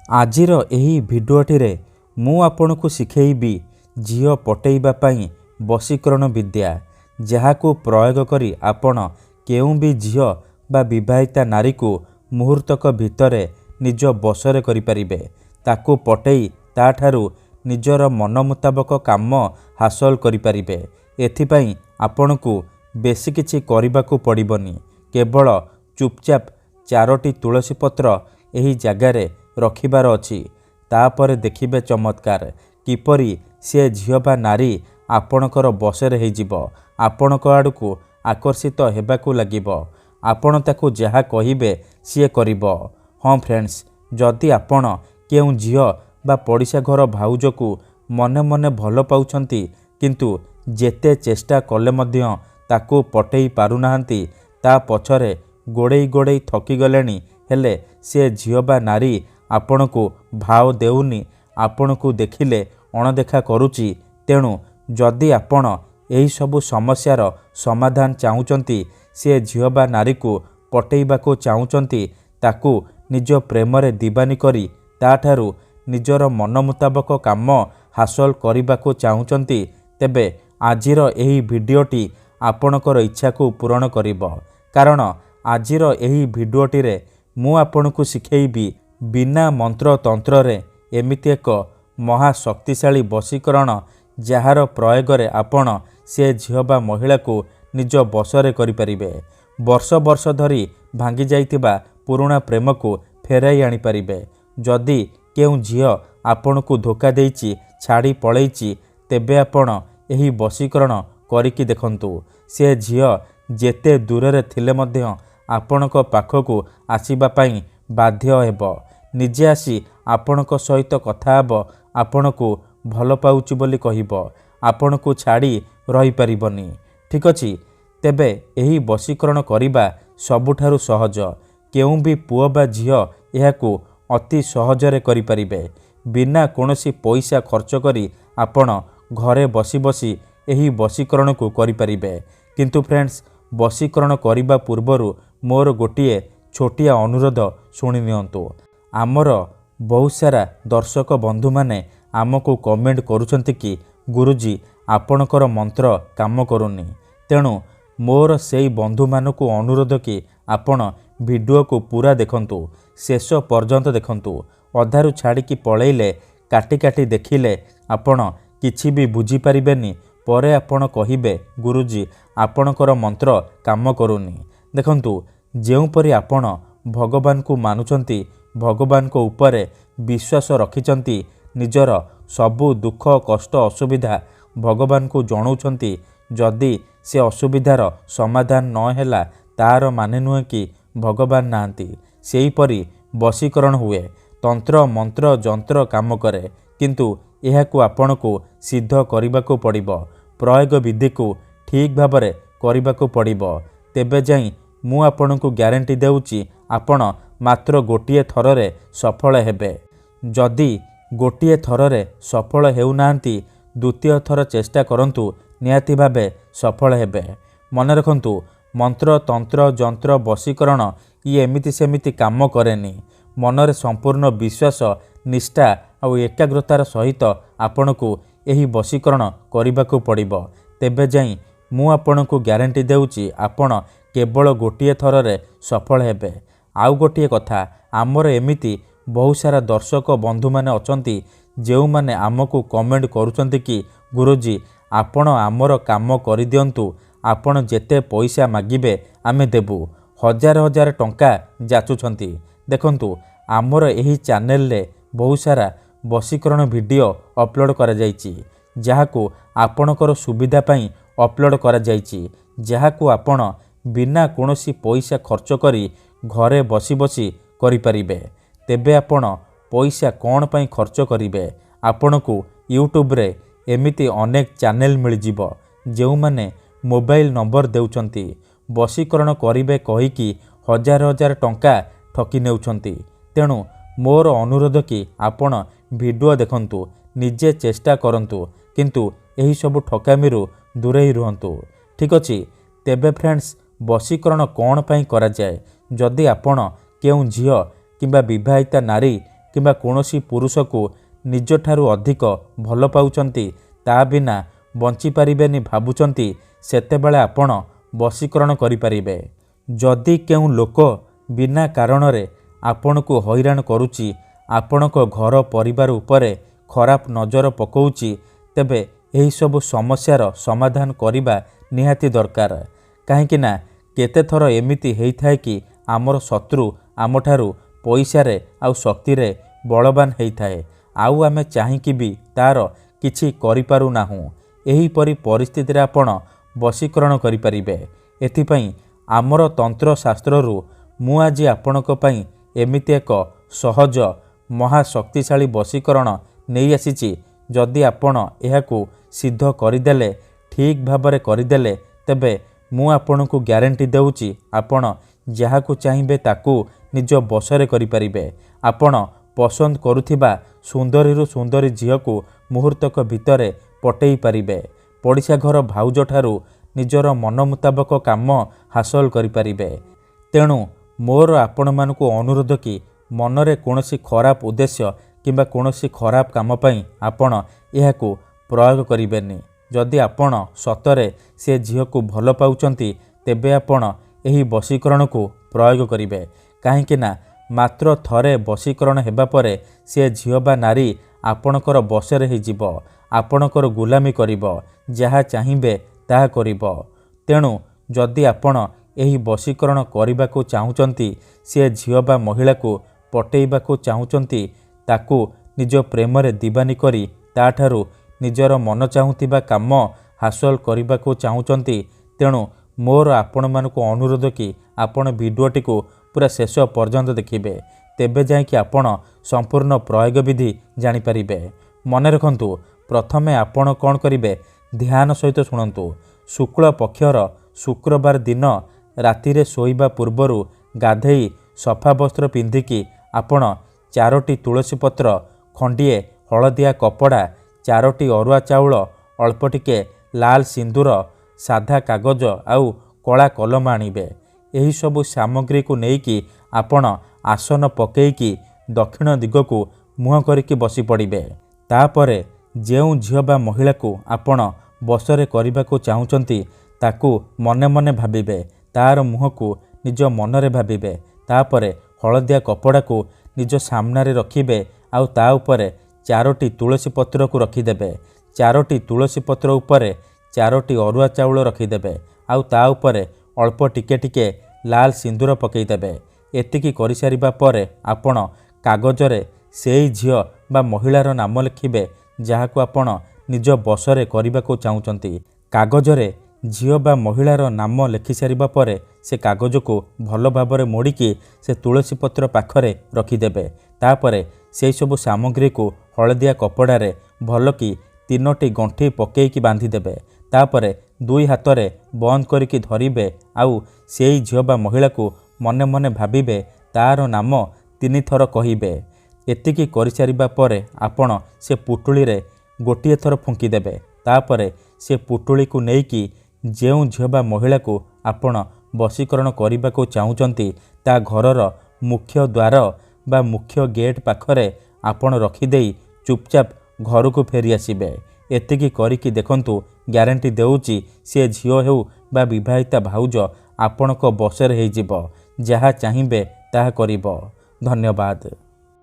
आजिर एही भिडियोटी मु आपनकु शिखेइबी झियो पटेइबा पई वशीकरण विद्या जहाकु प्रयोग करी आपण केउ भी झियो बा विवाहिता नारी को मुहूर्तक भितरे निज बसरे करि परिबे। ताकू पटेई ताठारु निजर मन मुताबक काम हासिल करि परिबे। एथिपई आपनकु बेसी किछि करिबाकू पड़िबनी, केवल चुपचाप 4टी तुलसी पत्र एही जगारे रखिबार अछि। तापर देखिबे चमत्कार किपरि से झियो बा नारी आपणकर बसरे हेजिबो, आपणक आड़कू आकर्षित हेबाकू लागिबो। आपण ताकू जहा कहिबे सी करिबो। हाँ फ्रेंड्स, जदि आपण केउ झियो बा पड़िशा घर भाउजकू मने मने भल पाउछंती किंतु जेते चेष्टा कले मध्य ताकू पटेई पारुनाहांती, ता पछरे गोड़ेई गोड़ेई थकी गलेनी, हेले से झियो बा नारी आपणकू भाव देउनी, आपणकू देखिले अणदेखा करुची। तेणु जदि आपण एही सबु समस्यार समाधान चाहुचंती, से झियो बा नारी को पटेइबाकू चाहुचंती, ताकू निज प्रेमरे दीवानी करी ताठारु निजर मन मुताबक काम हासिल करिबाकू चाहुचंती, तेबे आजिर एही भिडियोटी आपणकर इच्छा को पूरण करिबो। कारण आजिर एही भिडियोटी रे मु आपणकू शिखेइबी बिना मंत्र तंत्र रे एमिति एक महाशक्तिशाली वशीकरण जार प्रयोग रे आपण से झियो बा महिला को निज बसरे करि परिबे। वर्ष वर्ष धरी भांगी जाइतिबा पुराणा प्रेम को फेराई आनी परिबे। जदि केउ झियो आपणकू धोखा देइची छाड़ी पळेइची, तेबे आपण एही वशीकरण करिकी देखंतु। से झियो जेते दूररे थिले मध्य आपणक पाखकू आसीबा पई बाध्य हेबो। निजे आसी आपणक सहित कथा हेबो, आपणकू भल पाउची बोली कहिबो, आपणकू छाड़ी रही परिबनी। ठीक अछि, तेबे एही वशीकरण करिबा सबुठारु सहज। केउ भी पुओ बा झियो एहाकू अति सहजरे करि परिबे। बिना कोनोसी पैसा खर्च करी आपण घरे बसी बसी एही वशीकरण को करि परिबे। किंतु फ्रेंड्स, वशीकरण करिबा पूर्वरु मोर गोटिए छोटिया अनुरोध सुनि नियंतु। आमर बहुत सारा दर्शक बंधु माने आमको कमेंट करुछंती कि गुरुजी आपणकर मंत्र काम करूनी। तेणु मोर सेई बंधु मानकू अनुरोध कि आपण वीडियो को पूरा देखंतु, शेष पर्यंत देखंतु। अधारु छाड़ी पळेइले काटी काटी देखिले आपण किछि भी बुझी परिबेनी। परे आपण कहिबे गुरुजी आपणकर मंत्र काम करूनी। देखंतु, जेउपरि आपण भगवान को मानुचंती, भगवान को उपरे विश्वास रखिचंती, निजर सबु दुख कष्ट असुविधा भगवान को जणाउछंती, जदि से असुविधार समाधान न हेला तार माने नुहे कि भगवान नाहांती। सेहीपरि वशीकरण हुए, तंत्र मंत्र जंत्र काम करे, किंतु एहाकू आपणकू सिद्ध करिबाकू पड़िबो। प्रयोग विधि को ठीक भाबरे करिबाकू पड़िबो। तेबे जाई मु आपणकू ग्यारंटी देउची आपण मात्र गोटिए थररे सफल हेबे। जदि गोटिए थररे सफल हेउनाहांती, द्वितीय थर चेष्टा करंतु, निहाती भाबे सफल हेबे। मन रखंतु, मंत्र तंत्र जंत्र वशीकरण ये एमिति सेमिति काम करेनी। मनरे संपूर्ण विश्वास निष्ठा और एकाग्रतार सहित आपणकू एही वशीकरण करिबाकू पड़िबो। तेबे जाई मु आपणकू ग्यारंटी देउची आपण केवल गोटिए थररे सफल हेबे। आउ गोटिए कथा, आमर एमिति बहुत सारा दर्शक बंधु माने अचंती जेउ माने आमको कमेंट करूचंती कि गुरुजी आपण आमर काम करि दियंतु, आपण जेते पैसा मागिबे आमे देबु। हजार हजार टंका जाचुछंती। देखंतु, आमर एही चैनल रे बहुत सारा वशीकरण वीडियो अपलोड करा जायछि, जहाकू आपणकर सुविधा पई अपलोड करा जायछि, जहाकू आपण बिना कोनोसी पैसा खर्च करी घरे बसी बसी करि परिबे। तेबे आपण पैसा कोन पई खर्च करिवे? आपणकू यूट्यूब रे एमिति अनेक चैनल मिल जिवो जेउ माने मोबाइल नंबर देउछंती, वशीकरण करिवे कहिकी हजार हजार टंका ठकी नेउछंती। तेणु मोर अनुरोध कि आपण वीडियो देखंतु, निजे चेष्टा करंतु, किंतु एही सब ठकामीरु दूरेई रुहंतु। ठीक अछि, तेबे फ्रेंड्स, वशीकरण कोन पई करा जाय? जदि आपण केउ झियो किंबा विवाहिता नारी କିମ୍ବା କୌଣସି ପୁରୁଷକୁ ନିଜଠାରୁ ଅଧିକ ଭଲ ପାଉଛନ୍ତି, ତା ବିନା ବଞ୍ଚିପାରିବେନି ଭାବୁଛନ୍ତି, ସେତେବେଳେ ଆପଣ ବଶୀକରଣ କରିପାରିବେ। ଯଦି କେଉଁ ଲୋକ ବିନା କାରଣରେ ଆପଣଙ୍କୁ ହଇରାଣ କରୁଛି, ଆପଣଙ୍କ ଘର ପରିବାର ଉପରେ ଖରାପ ନଜର ପକାଉଛି, ତେବେ ଏହିସବୁ ସମସ୍ୟାର ସମାଧାନ କରିବା ନିହାତି ଦରକାର। କାହିଁକି ନା କେତେଥର ଏମିତି ହେଇଥାଏ କି ଆମର ଶତ୍ରୁ ଆମଠାରୁ ପଇସାରେ ଆଉ ଶକ୍ତିରେ ବଳବାନ ହେଇଥାଏ, ଆଉ ଆମେ ଚାହିଁକି ବି ତାର କିଛି କରିପାରୁନାହୁଁ। ଏହିପରି ପରିସ୍ଥିତିରେ ଆପଣ ବଶୀକରଣ କରିପାରିବେ। ଏଥିପାଇଁ ଆମର ତନ୍ତ୍ରଶାସ୍ତ୍ରରୁ ମୁଁ ଆଜି ଆପଣଙ୍କ ପାଇଁ ଏମିତି ଏକ ସହଜ ମହାଶକ୍ତିଶାଳୀ ବଶୀକରଣ ନେଇ ଆସିଛି। ଯଦି ଆପଣ ଏହାକୁ ସିଦ୍ଧ କରିଦେଲେ, ଠିକ୍ ଭାବରେ କରିଦେଲେ, ତେବେ ମୁଁ ଆପଣଙ୍କୁ ଗ୍ୟାରେଣ୍ଟି ଦେଉଛି ଆପଣ ଯାହାକୁ ଚାହିଁବେ ତାକୁ ନିଜ ବଶରେ କରିପାରିବେ। ଆପଣ ପସନ୍ଦ କରୁଥିବା ସୁନ୍ଦରୀରୁ ସୁନ୍ଦରୀ ଝିଅକୁ ମୁହୂର୍ତ୍ତକ ଭିତରେ ପଟେଇ ପାରିବେ। ପଡ଼ିଶା ଘର ଭାଉଜଠାରୁ ନିଜର ମନ ମୁତାବକ କାମ ହାସଲ କରିପାରିବେ। ତେଣୁ ମୋର ଆପଣମାନଙ୍କୁ ଅନୁରୋଧ କି ମନରେ କୌଣସି ଖରାପ ଉଦ୍ଦେଶ୍ୟ କିମ୍ବା କୌଣସି ଖରାପ କାମ ପାଇଁ ଆପଣ ଏହାକୁ ପ୍ରୟୋଗ କରିବେନି। ଯଦି ଆପଣ ସତରେ ସେ ଝିଅକୁ ଭଲ ପାଉଛନ୍ତି, ତେବେ ଆପଣ ଏହି ବଶୀକରଣକୁ ପ୍ରୟୋଗ କରିବେ। କାହିଁକି ନା ମାତ୍ର ଥରେ ବଶୀକରଣ ହେବା ପରେ ସେ ଝିଅ ବା ନାରୀ ଆପଣଙ୍କର ବଶରେ ହେଇଯିବ, ଆପଣଙ୍କର ଗୁଲାମୀ କରିବ, ଯାହା ଚାହିଁବେ ତାହା କରିବ। ତେଣୁ ଯଦି ଆପଣ ଏହି ବଶୀକରଣ କରିବାକୁ ଚାହୁଁଛନ୍ତି, ସେ ଝିଅ ବା ମହିଳାକୁ ପଟେଇବାକୁ ଚାହୁଁଛନ୍ତି, ତାକୁ ନିଜ ପ୍ରେମରେ ଦିବାନୀ କରି ତାଠାରୁ ନିଜର ମନ ଚାହୁଁଥିବା କାମ ହାସଲ କରିବାକୁ ଚାହୁଁଛନ୍ତି, ତେଣୁ ମୋର ଆପଣମାନଙ୍କୁ ଅନୁରୋଧ କି ଆପଣ ଭିଡ଼ିଓଟିକୁ ପୁରା ଶେଷ ପର୍ଯ୍ୟନ୍ତ ଦେଖିବେ। ତେବେ ଯାଇକି ଆପଣ ସମ୍ପୂର୍ଣ୍ଣ ପ୍ରୟୋଗ ବିଧି ଜାଣିପାରିବେ। ମନେ ରଖନ୍ତୁ, ପ୍ରଥମେ ଆପଣ କ'ଣ କରିବେ, ଧ୍ୟାନ ସହିତ ଶୁଣନ୍ତୁ। ଶୁକ୍ଳ ପକ୍ଷର ଶୁକ୍ରବାର ଦିନ ରାତିରେ ଶୋଇବା ପୂର୍ବରୁ ଗାଧେଇ ସଫା ବସ୍ତ୍ର ପିନ୍ଧିକି ଆପଣ 4ଟି ତୁଳସୀ ପତ୍ର, ଖଣ୍ଡିଏ ହଳଦିଆ କପଡ଼ା, 4ଟି ଅରୁଆ ଚାଉଳ, ଅଳ୍ପ ଟିକେ ଲାଲ ସିନ୍ଦୁର, ସାଧା କାଗଜ ଆଉ କଳା କଲମ ଆଣିବେ। ଏହିସବୁ ସାମଗ୍ରୀକୁ ନେଇକି ଆପଣ ଆସନ ପକେଇକି ଦକ୍ଷିଣ ଦିଗକୁ ମୁହଁ କରିକି ବସି ପଡ଼ିବେ। ତାପରେ ଯେଉଁ ଝିଅ ବା ମହିଳାକୁ ଆପଣ ବଶରେ କରିବାକୁ ଚାହୁଁଛନ୍ତି, ତାକୁ ମନେ ମନେ ଭାବିବେ, ତାର ମୁହଁକୁ ନିଜ ମନରେ ଭାବିବେ। ତାପରେ ହଳଦିଆ କପଡ଼ାକୁ ନିଜ ସାମ୍ନାରେ ରଖିବେ ଆଉ ତା ଉପରେ 4ଟି ତୁଳସୀ ପତ୍ରକୁ ରଖିଦେବେ। 4ଟି ତୁଳସୀ ପତ୍ର ଉପରେ 4ଟି ଅରୁଆ ଚାଉଳ ରଖିଦେବେ ଆଉ ତା ଉପରେ ଅଳ୍ପ ଟିକେ ଟିକେ ଲାଲ ସିନ୍ଦୁର ପକାଇଦେବେ। ଏତିକି କରିସାରିବା ପରେ ଆପଣ କାଗଜରେ ସେଇ ଝିଅ ବା ମହିଳାର ନାମ ଲେଖିବେ, ଯାହାକୁ ଆପଣ ନିଜ ବଶରେ କରିବାକୁ ଚାହୁଁଛନ୍ତି। କାଗଜରେ ଝିଅ ବା ମହିଳାର ନାମ ଲେଖିସାରିବା ପରେ ସେ କାଗଜକୁ ଭଲ ଭାବରେ ମୋଡ଼ିକି ସେ ତୁଳସୀ ପତ୍ର ପାଖରେ ରଖିଦେବେ। ତାପରେ ସେହି ସବୁ ସାମଗ୍ରୀକୁ ହଳଦିଆ କପଡ଼ାରେ ଭଲକି 3ଟି ଗଣ୍ଠି ପକେଇକି ବାନ୍ଧିଦେବେ। ତାପରେ 2 ହାତରେ ବନ୍ଦ କରିକି ଧରିବେ ଆଉ ସେଇ ଝିଅ ବା ମହିଳାକୁ ମନେ ମନେ ଭାବିବେ, ତାର ନାମ 3 ଥର କହିବେ। ଏତିକି କରିସାରିବା ପରେ ଆପଣ ସେ ପୁଟୁଳିରେ ଗୋଟିଏ ଥର ଫୁଙ୍କିଦେବେ। ତାପରେ ସେ ପୁଟୁଳିକୁ ନେଇକି ଯେଉଁ ଝିଅ ବା ମହିଳାକୁ ଆପଣ ବଶୀକରଣ କରିବାକୁ ଚାହୁଁଛନ୍ତି, ତା ଘରର ମୁଖ୍ୟ ଦ୍ୱାର ବା ମୁଖ୍ୟ ଗେଟ୍ ପାଖରେ ଆପଣ ରଖିଦେଇ ଚୁପଚାପ ଘରକୁ ଫେରି ଆସିବେ। ଏତିକି କରିକି ଦେଖନ୍ତୁ, ଗ୍ୟାରେଣ୍ଟି ଦେଉଛି ସେ ଝିଅ ହେଉ ବା ବିବାହିତା ଭାଉଜ ଆପଣଙ୍କ ବଶରେ ହେଇଯିବ, ଯାହା ଚାହିଁବେ ତାହା କରିବ। ଧନ୍ୟବାଦ।